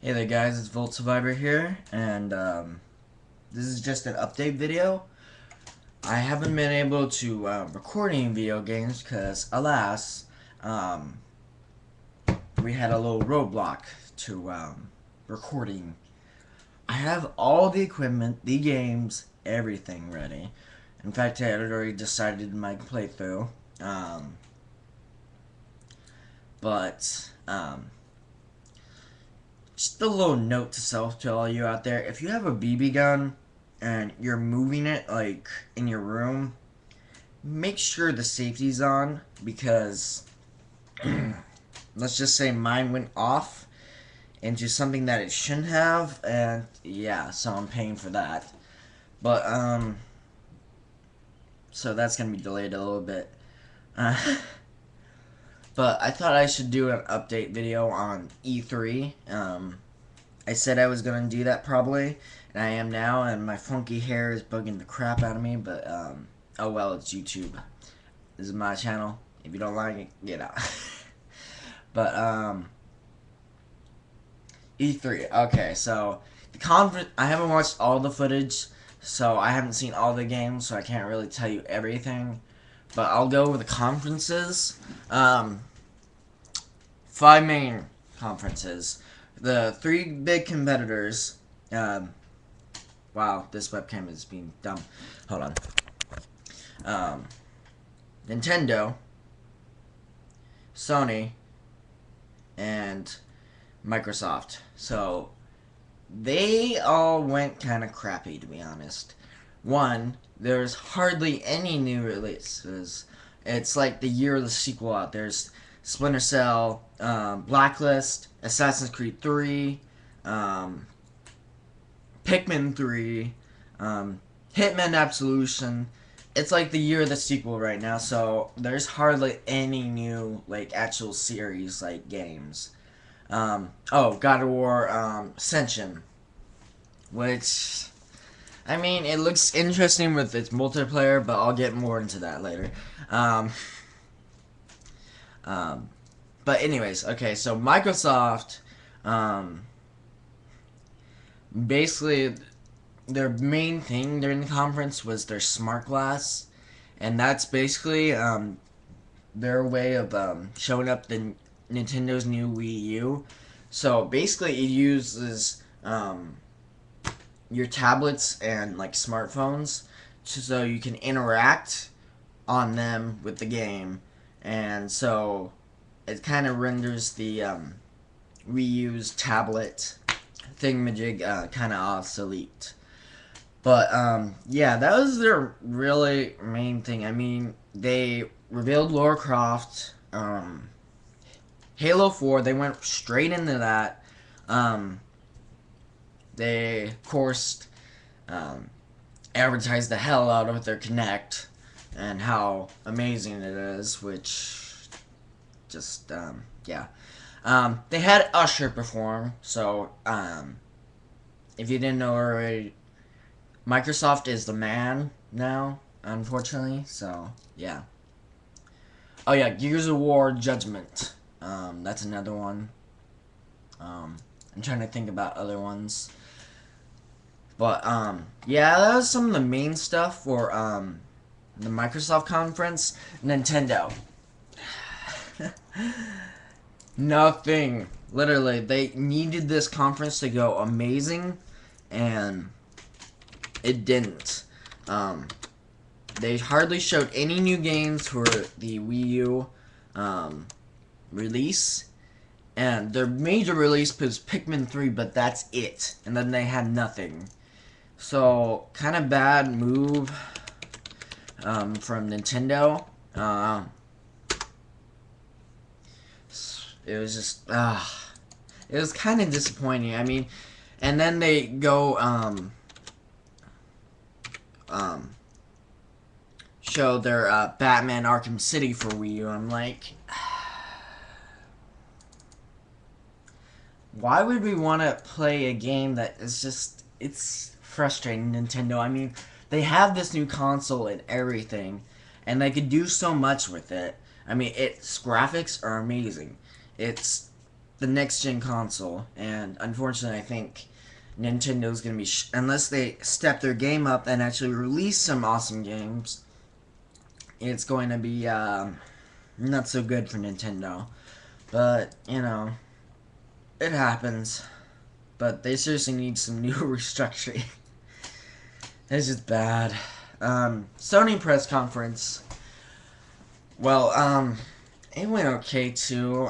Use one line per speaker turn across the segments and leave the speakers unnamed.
Hey there guys, it's Volt Survivor here, and this is just an update video. I haven't been able to record any video games because, alas, um, we had a little roadblock to recording. I have all the equipment, the games, everything ready. In fact, I had already decided my playthrough, um, but just a little note to self to all you out there. If you have a BB gun and you're moving it like in your room, make sure the safety's on because let's just say mine went off into something that it shouldn't have, and yeah, so I'm paying for that. But so that's gonna be delayed a little bit. Uh, but I thought I should do an update video on E3. I said I was gonna do that probably, and I am now, and my funky hair is bugging the crap out of me, but, oh well, it's YouTube. This is my channel. If you don't like it, get out. But, E3, okay, so, the conference, I haven't watched all the footage, so I haven't seen all the games, so I can't really tell you everything, but I'll go over the conferences. 5 main conferences. The 3 big competitors. Wow, this webcam is being dumb. Hold on. Um, Nintendo, Sony, and Microsoft. So they all went kind of crappy, to be honest. One, there's hardly any new releases. It's like the year of the sequel out. There's Splinter Cell, Blacklist, Assassin's Creed 3, Pikmin 3, Hitman Absolution. It's like the year of the sequel right now, so there's hardly any new, like, actual series, like, games. Oh, God of War, Ascension, which, I mean, it looks interesting with its multiplayer, but I'll get more into that later. Um, um, but anyways, okay, so Microsoft, um, basically, their main thing during the conference was their smart glass, and that's basically their way of showing up the Nintendo's new Wii U. So basically, it uses your tablets and like smartphones, so you can interact on them with the game, and so it kind of renders the Wii U's tablet thingamajig kind of obsolete. But yeah, that was their really main thing. I mean, they revealed Lara Croft, Halo 4. They went straight into that. Um, they of course advertised the hell out of their Kinect and how amazing it is, which just yeah. They had Usher perform, so if you didn't know already, Microsoft is the man now, unfortunately. So yeah. Oh yeah, Gears of War Judgment. That's another one. I'm trying to think about other ones. But yeah, that was some of the main stuff for the Microsoft conference. Nintendo. Nothing. Literally, they needed this conference to go amazing, and it didn't. Um, they hardly showed any new games for the Wii U release, and their major release was Pikmin 3, but that's it. And then they had nothing. So, kind of bad move from Nintendo. It was just, it was kind of disappointing. I mean, and then they go, show their Batman Arkham City for Wii U. I'm like, why would we want to play a game that is just, it's frustrating, Nintendo. I mean, they have this new console and everything, and they could do so much with it. I mean, its graphics are amazing. It's the next gen console, and unfortunately, I think Nintendo's gonna be unless they step their game up and actually release some awesome games, it's going to be not so good for Nintendo. But you know, it happens. But they seriously need some new restructuring. It's just bad. Sony press conference. Well, it went okay too.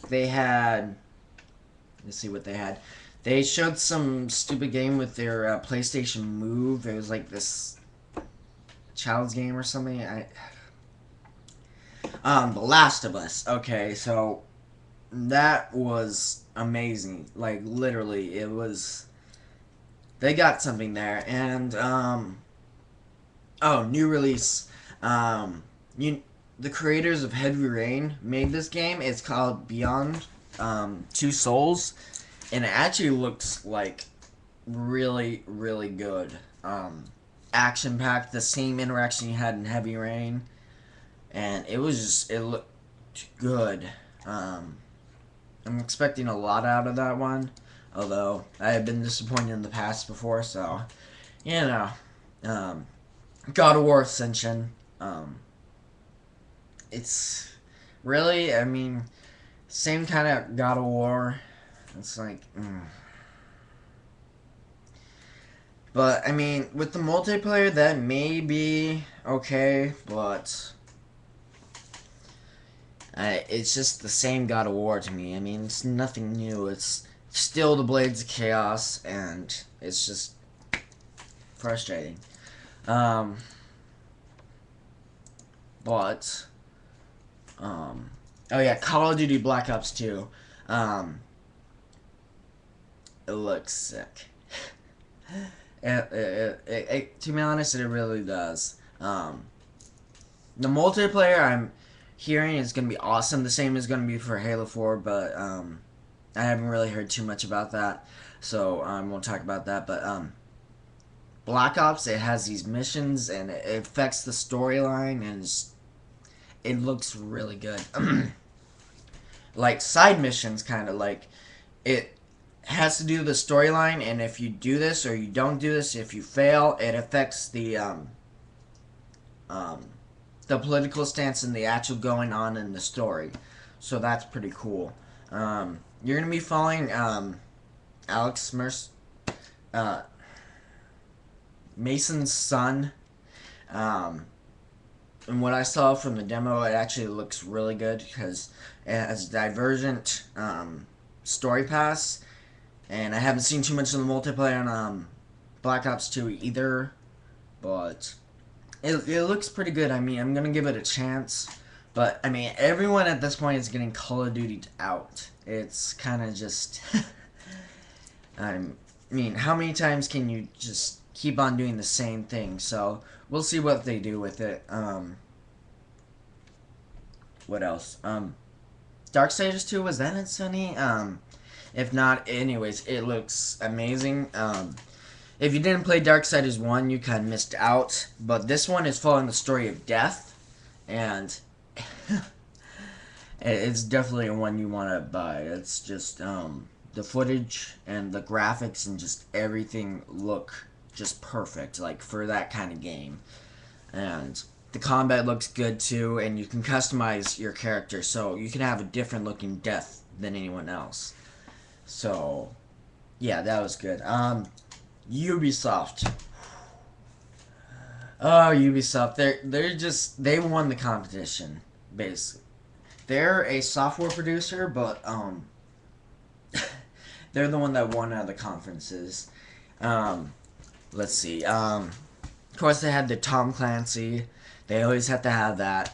They had. Let's see what they had. They showed some stupid game with their PlayStation Move. It was like this child's game or something. The Last of Us. Okay, so that was amazing. Like literally, it was. They got something there, and oh, new release. The creators of Heavy Rain made this game. It's called Beyond Two Souls, and it actually looks like really, really good. Action packed, the same interaction you had in Heavy Rain, and it looked good. I'm expecting a lot out of that one, although I have been disappointed in the past before. So, you know, God of War Ascension. It's really, I mean, same kind of God of War. It's like, but I mean, with the multiplayer, that may be okay, but it's just the same God of War to me. I mean, it's nothing new. It's still the Blades of Chaos, and it's just frustrating. But oh yeah, Call of Duty Black Ops 2. It looks sick. To be honest, it really does. The multiplayer I'm hearing is going to be awesome. The same is going to be for Halo 4, but I haven't really heard too much about that, so I won't talk about that. But Black Ops, it has these missions, and it affects the storyline, and it looks really good. Like side missions, kind of like it has to do with the storyline, and if you do this or you don't do this, if you fail, it affects the political stance and the actual going on in the story. So that's pretty cool. You're gonna be following Alex Mason's son. And what I saw from the demo, it actually looks really good because it has a divergent story pass, and I haven't seen too much of the multiplayer on Black Ops 2 either, but it looks pretty good. I mean, I'm gonna give it a chance, but I mean, everyone at this point is getting Call of Duty out. It's kind of just, I mean, how many times can you just keep on doing the same thing? So we'll see what they do with it. What else? Darksiders 2, was that in Sony? If not, anyways, it looks amazing. If you didn't play Darksiders 1, you kind of missed out. But this one is following the story of death, and it's definitely one you want to buy. It's just, the footage and the graphics and just everything look just perfect, like, for that kind of game. And the combat looks good too, and you can customize your character, so you can have a different looking death than anyone else. So, yeah, that was good. Ubisoft. Oh, Ubisoft. They won the competition, basically. They're a software producer, but they're the one that won out of the conferences. Let's see. Of course, they had the Tom Clancy. They always have to have that.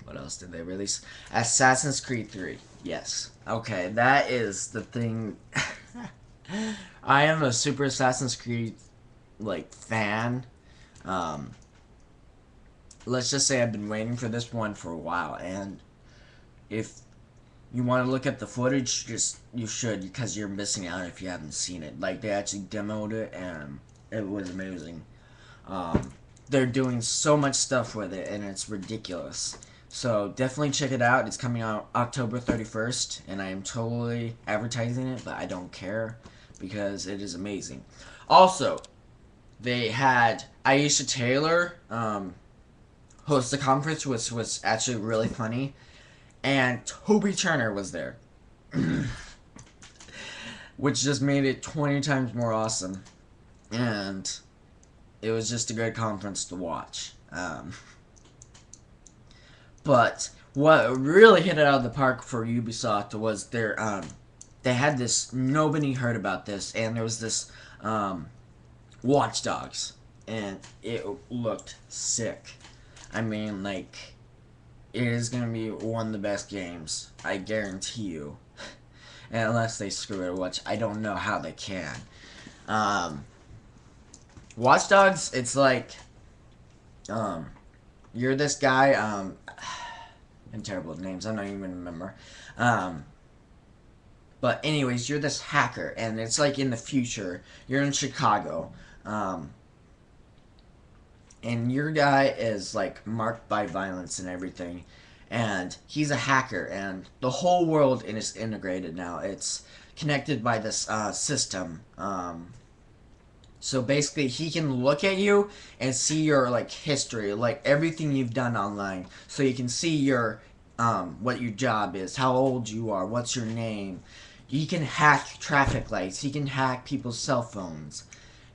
What else did they release? Assassin's Creed 3. Yes. Okay, that is the thing. I am a super Assassin's Creed, like, fan. Let's just say I've been waiting for this one for a while, and if you want to look at the footage, you should, because you're missing out if you haven't seen it. Like, they actually demoed it, and it was amazing. They're doing so much stuff with it, and it's ridiculous. So definitely check it out. It's coming out October 31st, and I am totally advertising it, but I don't care because it is amazing. Also, they had Aisha Taylor host the conference, which was actually really funny, and Toby Turner was there, which just made it 20 times more awesome. And it was just a good conference to watch. But what really hit it out of the park for Ubisoft was they had this, nobody heard about this, and there was this Watch Dogs, and it looked sick. I mean, like, it is gonna be one of the best games, I guarantee you. And unless they screw it, which I don't know how they can. Um, Watch Dogs, it's like, you're this guy, I'm terrible with names, I don't even remember. Um, but anyways, you're this hacker, and it's like in the future. You're in Chicago, um, and your guy is like marked by violence and everything, and he's a hacker, and the whole world is integrated now. It's connected by this system. So basically, he can look at you and see your like history, like everything you've done online. So you can see your what your job is, how old you are, what's your name. He can hack traffic lights. He can hack people's cell phones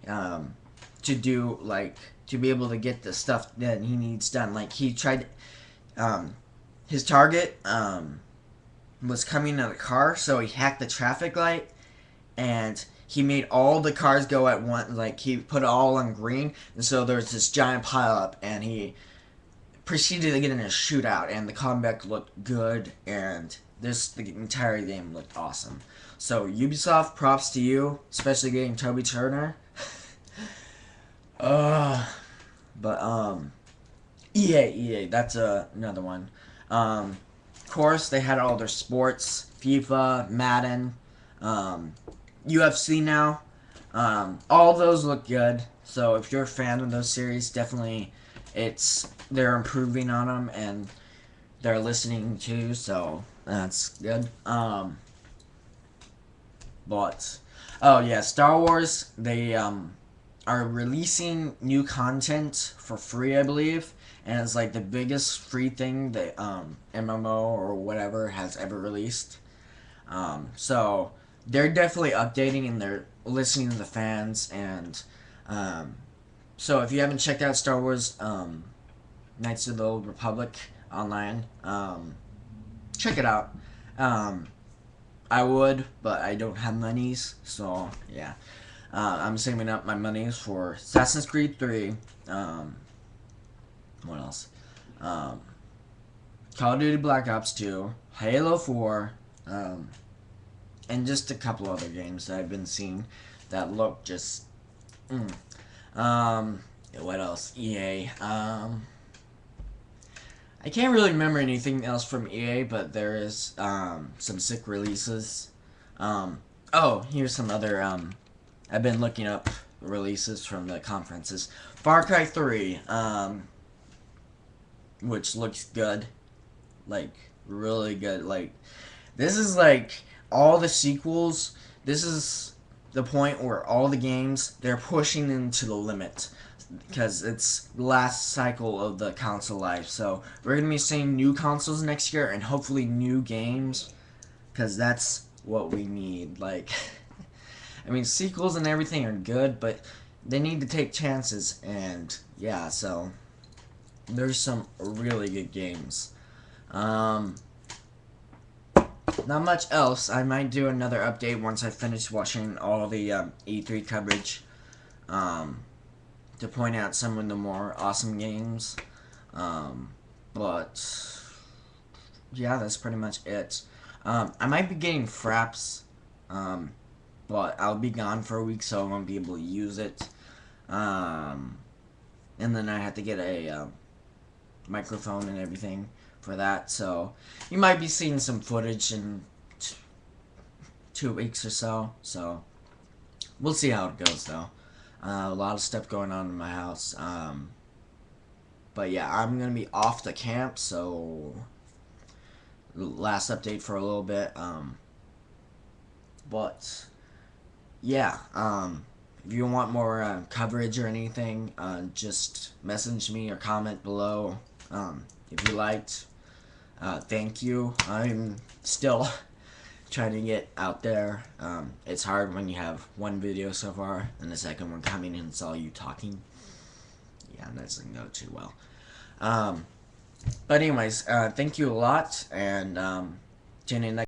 um, to do like to be able to get the stuff that he needs done. Like he tried, um, his target was coming in a car, so he hacked the traffic light and he made all the cars go at once. Like he put it all on green, and so there's this giant pile up, and he proceeded to get in a shootout, and the combat looked good, and the entire game looked awesome. So Ubisoft, props to you, especially getting Toby Turner. uh, but EA, that's another one. Of course, they had all their sports, FIFA, Madden, UFC now. All those look good. So if you're a fan of those series, definitely they're improving on them and they're listening too. So that's good. But oh yeah, Star Wars. They are releasing new content for free, I believe, and it's like the biggest free thing that MMO or whatever has ever released. So they're definitely updating and they're listening to the fans. And so if you haven't checked out Star Wars Knights of the Old Republic online, check it out. I would, but I don't have monies, so yeah. I'm saving up my monies for Assassin's Creed 3. What else? Call of Duty Black Ops 2, Halo 4, and just a couple other games that I've been seeing that look just. What else? EA. I can't really remember anything else from EA, but there is some sick releases. Oh, here's some other. I've been looking up releases from the conferences. Far Cry 3, which looks good, like really good. Like this is like all the sequels. This is the point where all the games they're pushing into the limit because it's the last cycle of the console life. So we're gonna be seeing new consoles next year and hopefully new games, because that's what we need. Like, I mean, sequels and everything are good, but they need to take chances. And yeah, so there's some really good games. Not much else. I might do another update once I finish watching all the E3 coverage. To point out some of the more awesome games. But yeah, that's pretty much it. I might be getting Fraps, but I'll be gone for a week, so I won't be able to use it. And then I have to get a microphone and everything for that, so you might be seeing some footage in 2 weeks or so. So we'll see how it goes, though. A lot of stuff going on in my house. But yeah, I'm gonna be off the camp, so last update for a little bit. But yeah, if you want more coverage or anything, just message me or comment below. If you liked, thank you. I'm still trying to get out there. It's hard when you have one video so far and the second one coming and it's all you talking. Yeah, that doesn't go too well. But anyways, thank you a lot, and tune in next